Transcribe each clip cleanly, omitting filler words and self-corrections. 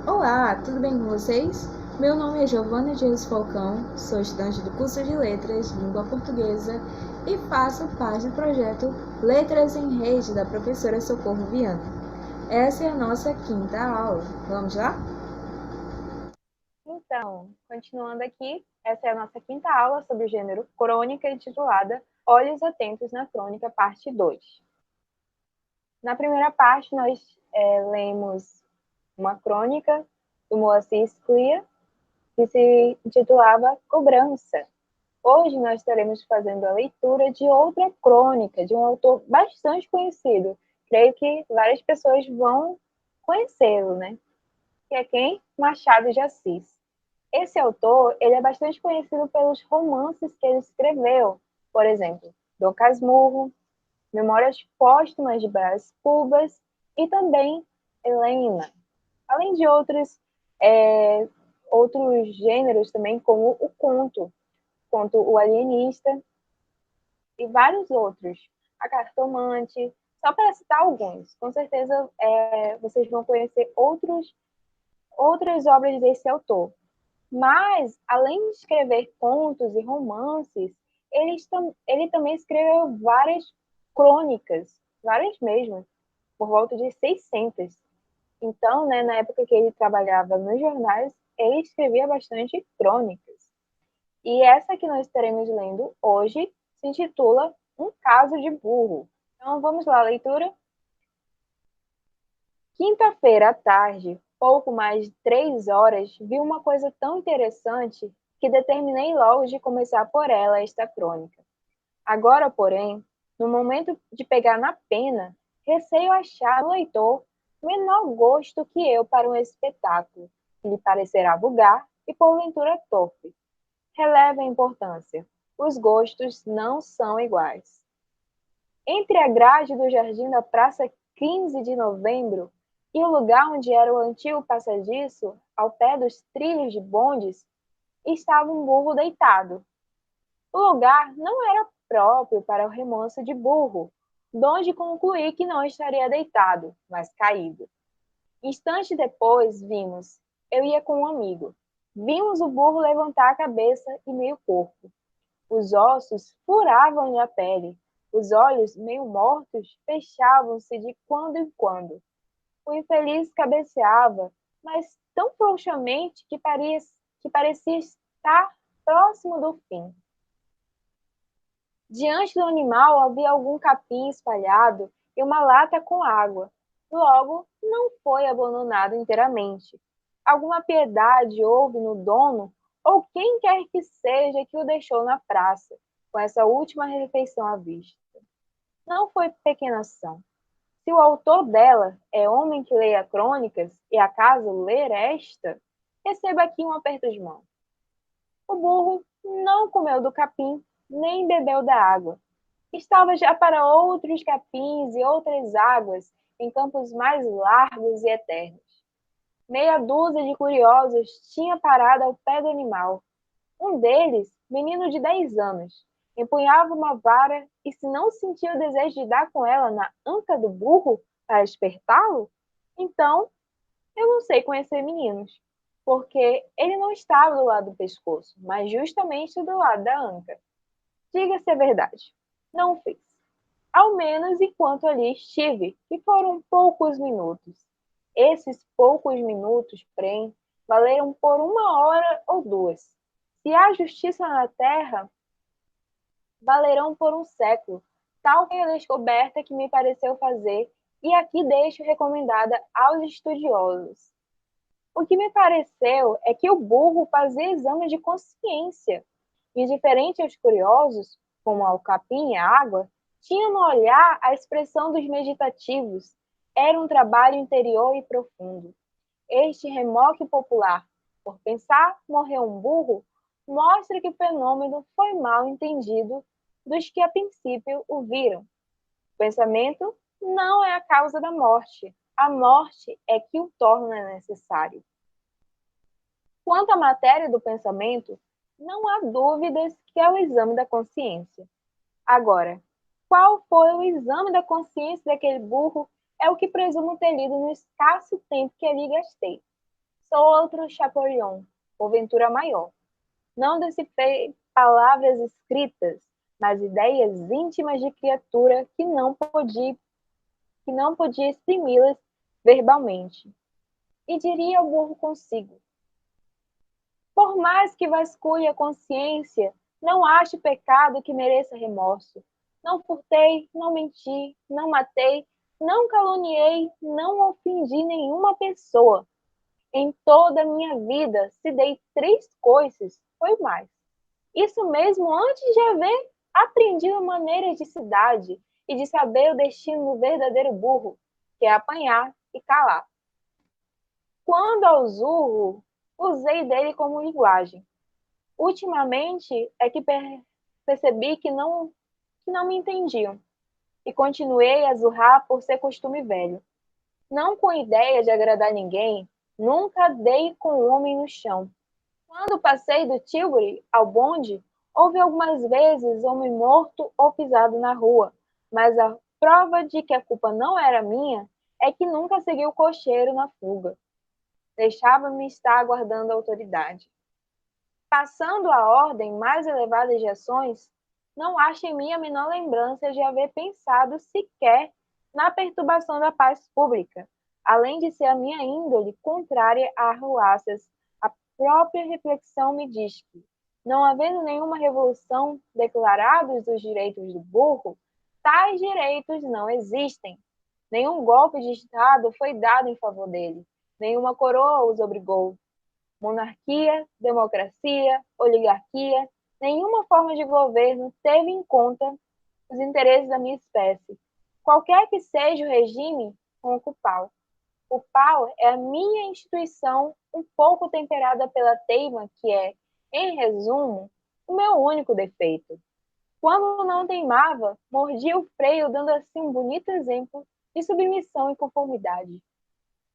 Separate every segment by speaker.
Speaker 1: Olá, tudo bem com vocês? Meu nome é Giovana Dias Falcão, sou estudante do curso de Letras, Língua Portuguesa e faço parte do projeto Letras em Rede da professora Socorro Viana. Essa é a nossa quinta aula. Vamos lá?
Speaker 2: Então, continuando aqui, essa é a nossa quinta aula sobre o gênero crônica, intitulada Olhos Atentos na Crônica, parte 2. Na primeira parte, nós lemos uma crônica do Moacir Sclia, que se intitulava Cobrança. Hoje nós estaremos fazendo a leitura de outra crônica, de um autor bastante conhecido. Creio que várias pessoas vão conhecê-lo, né? Que é quem? Machado de Assis. Esse autor, ele é bastante conhecido pelos romances que ele escreveu. Por exemplo, Dom Casmurro, Memórias Póstumas de Brás Cubas e também Helena. Além de outros gêneros também, como o conto O Alienista e vários outros. A Cartomante, só para citar alguns. Com certeza vocês vão conhecer outras obras desse autor. Mas, além de escrever contos e romances, ele também escreveu várias crônicas, várias mesmo, por volta de 600. Então, né, na época que ele trabalhava nos jornais, ele escrevia bastante crônicas. E essa que nós estaremos lendo hoje se intitula Um Caso de Burro. Então, vamos lá, leitura? Quinta-feira à tarde, pouco mais de 3 horas, vi uma coisa tão interessante que determinei logo de começar por ela esta crônica. Agora, porém, no momento de pegar na pena, receio achar no leitor menor gosto que eu para um espetáculo, que lhe parecerá vulgar e porventura torpe. Releva a importância. Os gostos não são iguais. Entre a grade do jardim da Praça 15 de Novembro e o lugar onde era o antigo passadiço, ao pé dos trilhos de bondes, estava um burro deitado. O lugar não era próprio para o remanso de burro, donde concluí que não estaria deitado, mas caído. Instante depois, eu ia com um amigo. Vimos o burro levantar a cabeça e meio corpo. Os ossos furavam-lhe a pele. Os olhos, meio mortos, fechavam-se de quando em quando. O infeliz cabeceava, mas tão frouxamente que parecia estar próximo do fim. Diante do animal havia algum capim espalhado e uma lata com água. Logo, não foi abandonado inteiramente. Alguma piedade houve no dono ou quem quer que seja que o deixou na praça, com essa última refeição à vista. Não foi pequena ação. Se o autor dela é homem que leia crônicas e acaso ler esta, receba aqui um aperto de mão. O burro não comeu do capim, nem bebeu da água. Estava já para outros capins e outras águas em campos mais largos e eternos. Meia dúzia de curiosos tinha parado ao pé do animal. Um deles, menino de 10 anos, empunhava uma vara e, se não sentia o desejo de dar com ela na anca do burro para despertá-lo, então eu não sei conhecer meninos, porque ele não estava do lado do pescoço, mas justamente do lado da anca. Diga-se a verdade, não fiz. Ao menos enquanto ali estive, que foram poucos minutos. Esses poucos minutos, porém, valeram por 1 hora ou 2. Se há justiça na terra, valerão por um século. Tal foi a descoberta que me pareceu fazer, e aqui deixo recomendada aos estudiosos. O que me pareceu é que o burro fazia exame de consciência, e diferente aos curiosos, como ao capim e à água, tinha no olhar a expressão dos meditativos. Era um trabalho interior e profundo. Este remoque popular, por pensar morreu um burro, mostra que o fenômeno foi mal entendido dos que a princípio o viram. O pensamento não é a causa da morte. A morte é que o torna necessário. Quanto à matéria do pensamento, não há dúvidas que é o exame da consciência. Agora, qual foi o exame da consciência daquele burro é o que presumo ter lido no escasso tempo que ali gastei. Sou outro Chapolion, porventura maior. Não decifrei palavras escritas, mas ideias íntimas de criatura que não podia exprimi-las verbalmente. E diria ao burro consigo: por mais que vasculhe a consciência, não acho pecado que mereça remorso. Não furtei, não menti, não matei, não caluniei, não ofendi nenhuma pessoa. Em toda a minha vida, se dei 3 coices, foi mais. Isso mesmo antes de haver aprendido maneiras de cidade e de saber o destino do verdadeiro burro, que é apanhar e calar. Quando ao zurro, usei dele como linguagem. Ultimamente é que percebi que não me entendiam, e continuei a zurrar por ser costume velho. Não com ideia de agradar ninguém, nunca dei com o homem no chão. Quando passei do Tilbury ao bonde, houve algumas vezes homem morto ou pisado na rua, mas a prova de que a culpa não era minha é que nunca segui o cocheiro na fuga. Deixava-me estar aguardando a autoridade. Passando à ordem mais elevada de ações, não acho em mim a menor lembrança de haver pensado sequer na perturbação da paz pública, além de ser a minha índole contrária a arruaças. A própria reflexão me diz que, não havendo nenhuma revolução declarados os direitos do burro, tais direitos não existem. Nenhum golpe de Estado foi dado em favor dele, nenhuma coroa os obrigou. Monarquia, democracia, oligarquia, nenhuma forma de governo teve em conta os interesses da minha espécie. Qualquer que seja o regime, com o pau. O pau é a minha instituição um pouco temperada pela teima que é, em resumo, o meu único defeito. Quando não teimava, mordia o freio, dando assim um bonito exemplo de submissão e conformidade.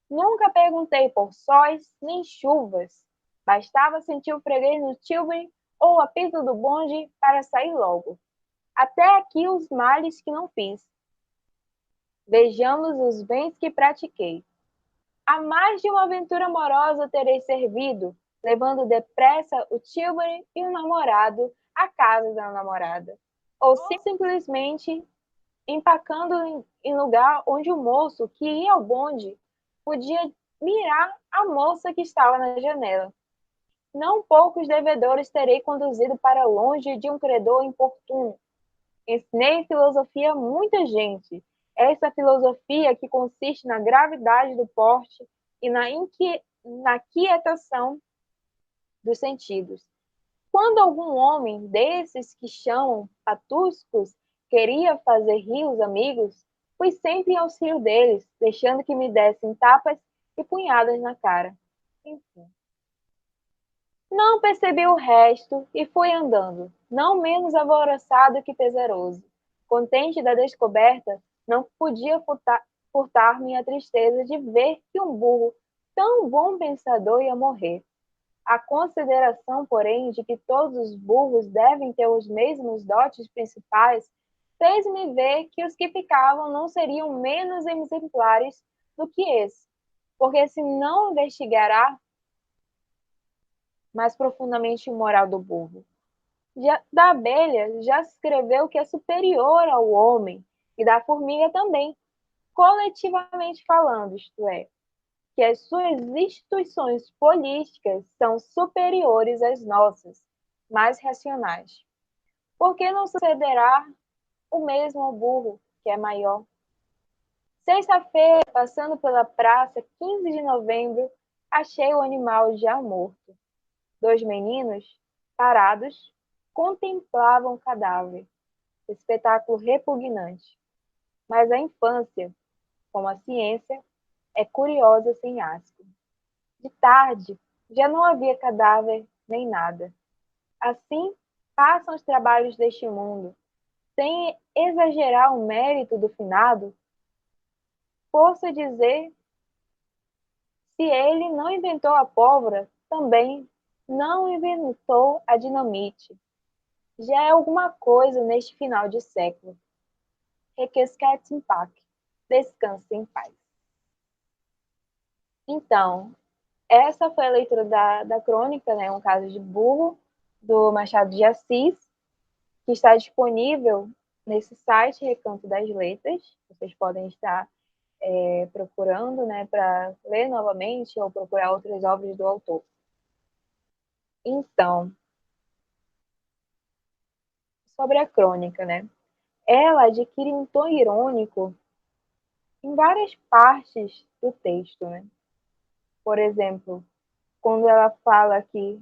Speaker 2: Nunca perguntei por sóis nem chuvas. Bastava sentir o freguês no Tilbury ou o apito do bonde para sair logo. Até aqui os males que não fiz. Vejamos os bens que pratiquei. A mais de uma aventura amorosa terei servido, levando depressa o Tilbury e o namorado à casa da namorada. Ou simplesmente empacando em lugar onde o moço que ia ao bonde podia mirar a moça que estava na janela. Não poucos devedores terei conduzido para longe de um credor importuno. Ensinei filosofia a muita gente. Essa filosofia que consiste na gravidade do porte e na quietação dos sentidos. Quando algum homem desses que chamam patuscos queria fazer rir os amigos, fui sempre em auxílio deles, deixando que me dessem tapas e punhadas na cara. Enfim. Não percebi o resto e fui andando, não menos alvoroçado que pesaroso. Contente da descoberta, não podia furtar-me a tristeza de ver que um burro tão bom pensador ia morrer. A consideração, porém, de que todos os burros devem ter os mesmos dotes principais, fez-me ver que os que ficavam não seriam menos exemplares do que esse, porque se não investigará mais profundamente o moral do burro. Da abelha já se escreveu que é superior ao homem, e da formiga também, coletivamente falando, isto é, que as suas instituições políticas são superiores às nossas, mais racionais. Por que não sucederá o mesmo ao burro, que é maior? Sexta-feira, passando pela praça, 15 de novembro, achei o animal já morto. 2 meninos, parados, contemplavam o cadáver. Espetáculo repugnante. Mas a infância, como a ciência, é curiosa sem asco. De tarde, já não havia cadáver nem nada. Assim, passam os trabalhos deste mundo, sem exagerar o mérito do finado. Posso dizer, se ele não inventou a pólvora, também não inventou a dinamite. Já é alguma coisa neste final de século. Requiescat in pace. Descanse em paz. Então, essa foi a leitura da crônica, né, um caso de burro, do Machado de Assis, que está disponível nesse site Recanto das Letras. Vocês podem estar procurando, né, para ler novamente ou procurar outras obras do autor. Então, sobre a crônica, né? Ela adquire um tom irônico em várias partes do texto, né? Por exemplo, quando ela fala que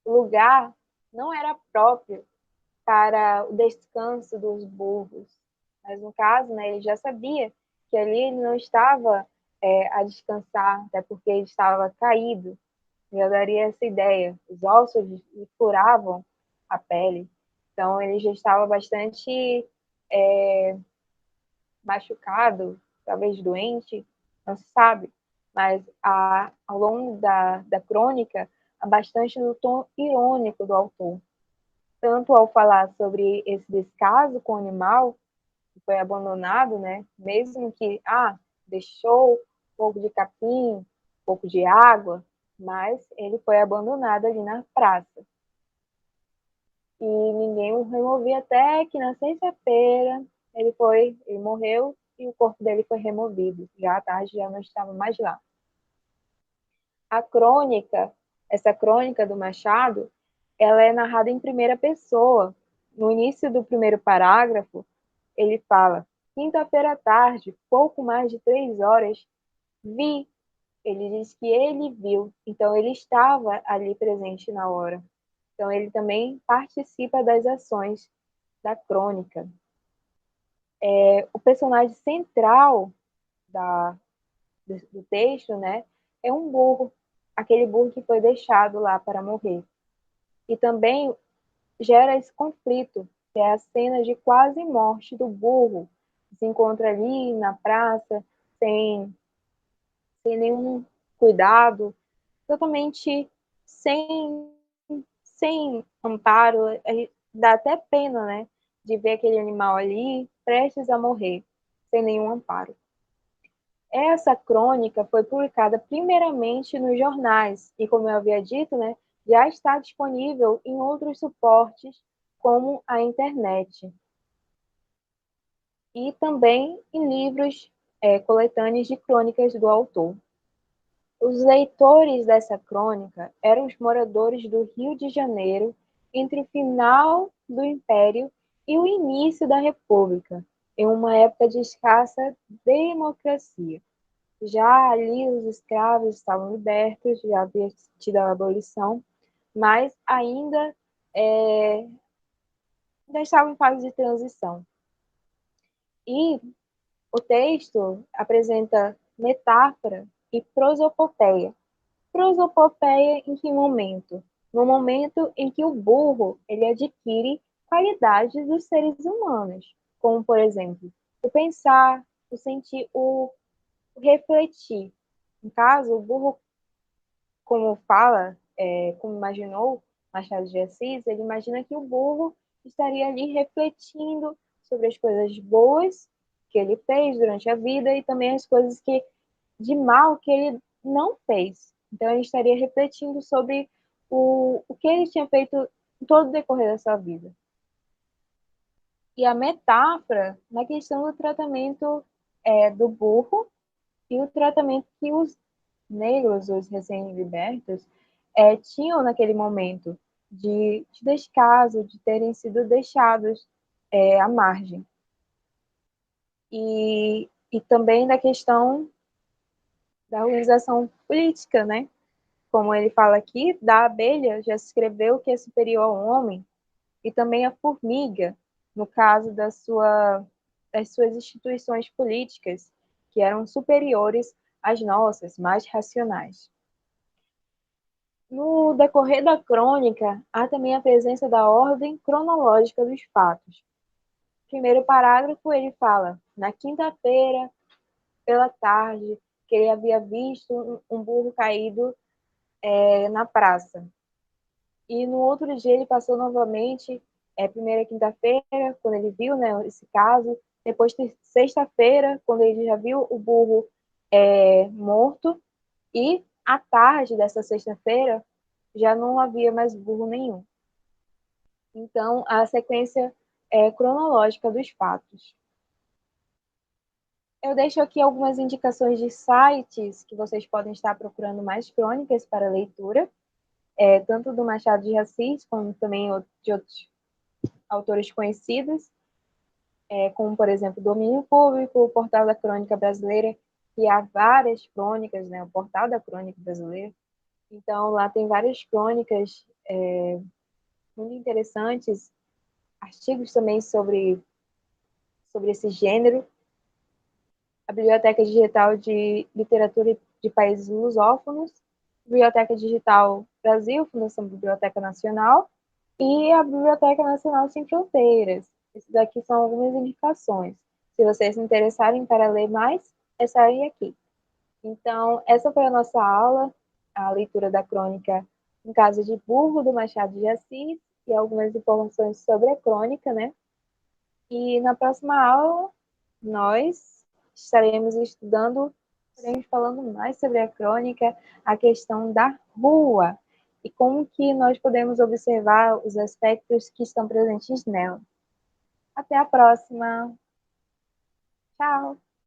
Speaker 2: o lugar não era próprio para o descanso dos burros, mas no caso, né, ele já sabia que ali ele não estava a descansar, até porque ele estava caído. Já daria essa ideia. Os ossos lhe furavam a pele, então ele já estava bastante machucado, talvez doente, não se sabe. Mas ao longo da crônica, há bastante do tom irônico do autor. Tanto ao falar sobre esse descaso com o animal, que foi abandonado, né? Mesmo que, deixou um pouco de capim, um pouco de água, mas ele foi abandonado ali na praça. E ninguém o removia até que na sexta-feira ele morreu e o corpo dele foi removido. Já à tarde já não estava mais lá. A crônica, essa crônica do Machado, ela é narrada em primeira pessoa. No início do primeiro parágrafo, ele fala: quinta-feira à tarde, pouco mais de 3 horas, vi. Ele diz que ele viu, então ele estava ali presente na hora. Então ele também participa das ações da crônica. O personagem central do texto, né, é um burro, aquele burro que foi deixado lá para morrer. E também gera esse conflito, que é a cena de quase morte do burro, que se encontra ali na praça, sem nenhum cuidado, totalmente sem, sem amparo. Dá até pena, né, de ver aquele animal ali prestes a morrer, sem nenhum amparo. Essa crônica foi publicada primeiramente nos jornais e, como eu havia dito, né, já está disponível em outros suportes, como a internet. E também em livros coletâneos de crônicas do autor. Os leitores dessa crônica eram os moradores do Rio de Janeiro entre o final do Império e o início da República, em uma época de escassa democracia. Já ali os escravos estavam libertos, já havia tido a abolição, mas ainda estavam em fase de transição. E o texto apresenta metáfora e prosopopeia. Prosopopeia em que momento? No momento em que o burro ele adquire qualidades dos seres humanos, como, por exemplo, o pensar, o sentir, o refletir. No caso, o burro, como fala, como imaginou Machado de Assis, ele imagina que o burro estaria ali refletindo sobre as coisas boas que ele fez durante a vida e também as coisas de mal que ele não fez. Então, ele estaria refletindo sobre o que ele tinha feito em todo o decorrer da sua vida. E a metáfora na questão do tratamento do burro e o tratamento que os negros, os recém-libertos, tinham naquele momento de descaso, de terem sido deixados à margem. E também da questão da organização política, né? Como ele fala aqui, da abelha já se escreveu que é superior ao homem, e também a formiga, no caso das suas instituições políticas, que eram superiores às nossas, mais racionais. No decorrer da crônica, há também a presença da ordem cronológica dos fatos. Primeiro parágrafo, ele fala, na quinta-feira, pela tarde, que ele havia visto um burro caído na praça. E no outro dia ele passou novamente, primeira quinta-feira, quando ele viu, né, esse caso, depois sexta-feira, quando ele já viu o burro morto, E à tarde dessa sexta-feira já não havia mais burro nenhum. Então, a sequência cronológica dos fatos. Eu deixo aqui algumas indicações de sites que vocês podem estar procurando mais crônicas para leitura, tanto do Machado de Assis, como também de outros autores conhecidos, como, por exemplo, Domínio Público, o Portal da Crônica Brasileira, que há várias crônicas, né? O Portal da Crônica Brasileira. Então, lá tem várias crônicas muito interessantes, artigos também sobre esse gênero. A Biblioteca Digital de Literatura de Países Lusófonos, Biblioteca Digital Brasil, Fundação Biblioteca Nacional, e a Biblioteca Nacional Sem Fronteiras. Esses aqui são algumas indicações. Se vocês se interessarem para ler mais, é só ir aqui. Então, essa foi a nossa aula, a leitura da crônica Em Casa de Burro, do Machado de Assis, e algumas informações sobre a crônica, né? E na próxima aula, nós estaremos falando mais sobre a crônica, a questão da rua, e como que nós podemos observar os aspectos que estão presentes nela. Até a próxima. Tchau!